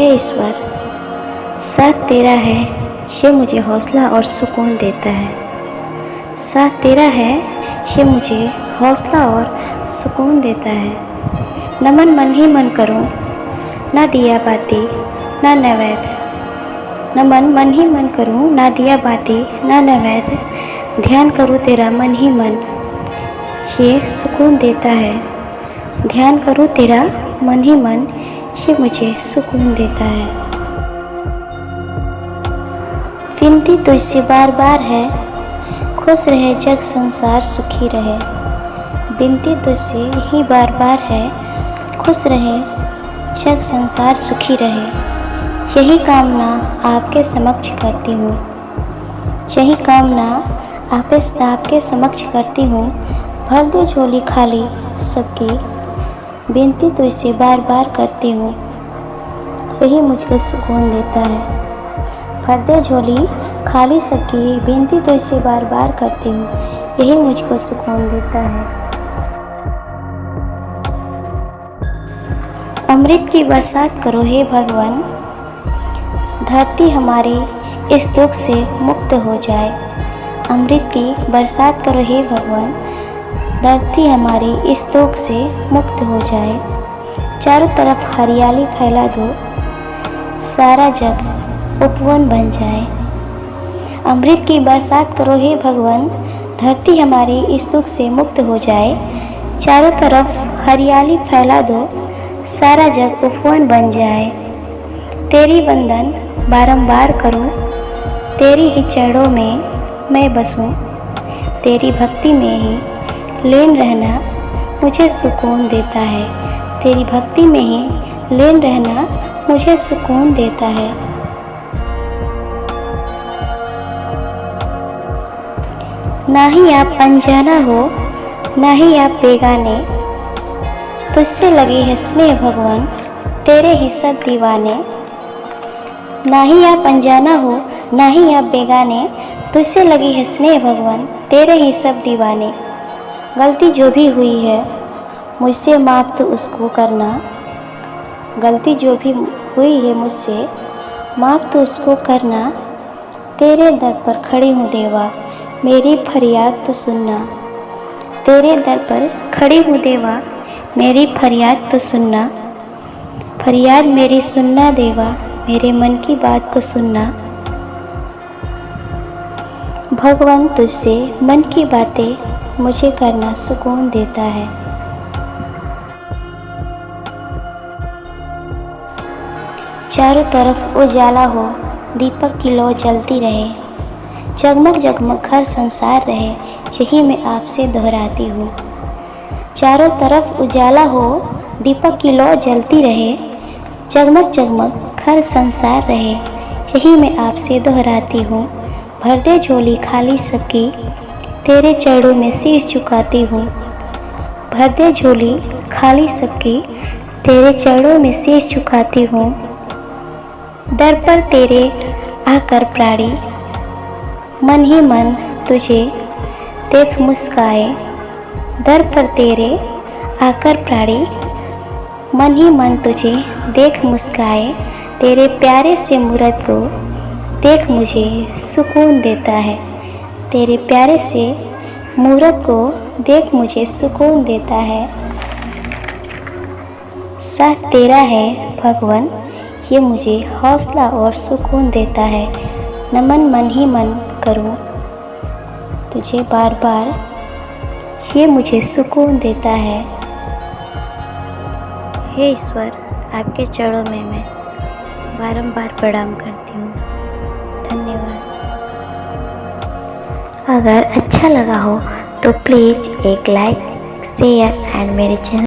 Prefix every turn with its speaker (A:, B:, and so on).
A: हे ईश्वर, साथ तेरा है ये मुझे हौसला और सुकून देता है। साथ तेरा है ये मुझे हौसला और सुकून देता है। नमन मन ही मन करूं, ना दिया बाती ना नैवेद्य। नमन मन ही मन करूं, ना दिया बाती ना नैवेद्य। ध्यान करूं तेरा मन ही मन, ये सुकून देता है। ध्यान करूं तेरा मन ही मन, ये मुझे सुकून देता है। विनती तुझसे बार बार है, खुश रहे जग संसार सुखी रहे। विनती तुझसे ही बार बार है, खुश रहे जग संसार सुखी रहे। यही कामना आपके समक्ष करती हूँ, यही कामना आपके समक्ष करती हूँ। भर दे झोली खाली सबकी, विनती तुझसे बार बार करती हूँ, यही मुझको सुकून देता है। भर दे झोली खाली सबकी, विनती तुझसे बार बार करती हूँ, यही मुझको सुकून देता है। अमृत की बरसात करो हे भगवान, धरती हमारी इस दुख से मुक्त हो जाए। अमृत की बरसात करो हे भगवान, धरती हमारी इस दुख से मुक्त हो जाए। चारों तरफ हरियाली फैला दो, सारा जग उपवन बन जाए। अमृत की बरसात करो हे भगवान, धरती हमारी इस दुख से मुक्त हो जाए। चारों तरफ हरियाली फैला दो, सारा जग उपवन बन जाए। तेरी वंदन बारंबार करूं, तेरी ही चरणों में मैं बसूं। तेरी भक्ति में ही लीन रहना मुझे सुकून देता है। तेरी भक्ति में ही लीन रहना मुझे सुकून देता है। ना ही आप अनजाना हो, ना ही आप बेगाने, तुझसे लगी है स्नेह भगवान, तेरे ही सब दीवाने। ना ही आप अनजाना हो, ना ही आप बेगाने, तुझसे लगी है स्नेह भगवान, तेरे ही सब दीवाने। गलती जो भी हुई है मुझसे माफ तो उसको करना, गलती जो भी हुई है मुझसे माफ तो उसको करना। तेरे दर पर खड़ी हूँ देवा, मेरी फरियाद तो सुनना। तेरे दर पर खड़ी हूँ देवा, मेरी फरियाद तो सुनना। फरियाद मेरी सुनना देवा, मेरे मन की बात को सुनना। भगवान तुझसे मन की बातें मुझे करना सुकून देता है। चारों तरफ उजाला हो, दीपक की लौ जलती रहे। जगमग जगमग घर संसार रहे, यही मैं आपसे दोहराती हूँ। चारों तरफ उजाला हो, दीपक की लौ जलती रहे। जगमग जगमग घर संसार रहे, यही मैं आपसे दोहराती हूँ। भर दे झोली खाली सबकी, तेरे चरणों में शीश झुकाती हूँ। भर दे झोली खाली सबकी, तेरे चरणों में शीश झुकाती हूँ। दर पर तेरे आकर प्राणी, मन ही मन तुझे देख मुस्काए। दर पर तेरे आकर प्राणी, मन ही मन तुझे देख मुस्काए। तेरे प्यारे से मूरत को देख मुझे सुकून देता है। तेरे प्यारे से मूरत को देख मुझे सुकून देता है। साथ तेरा है भगवान, ये मुझे हौसला और सुकून देता है। नमन मन ही मन करूं तुझे बार बार, ये मुझे सुकून देता है। हे ईश्वर, आपके चरणों में मैं बारंबार प्रणाम करती हूँ। धन्यवाद। अगर अच्छा लगा हो तो प्लीज़ एक लाइक, शेयर एंड मेरे चैनल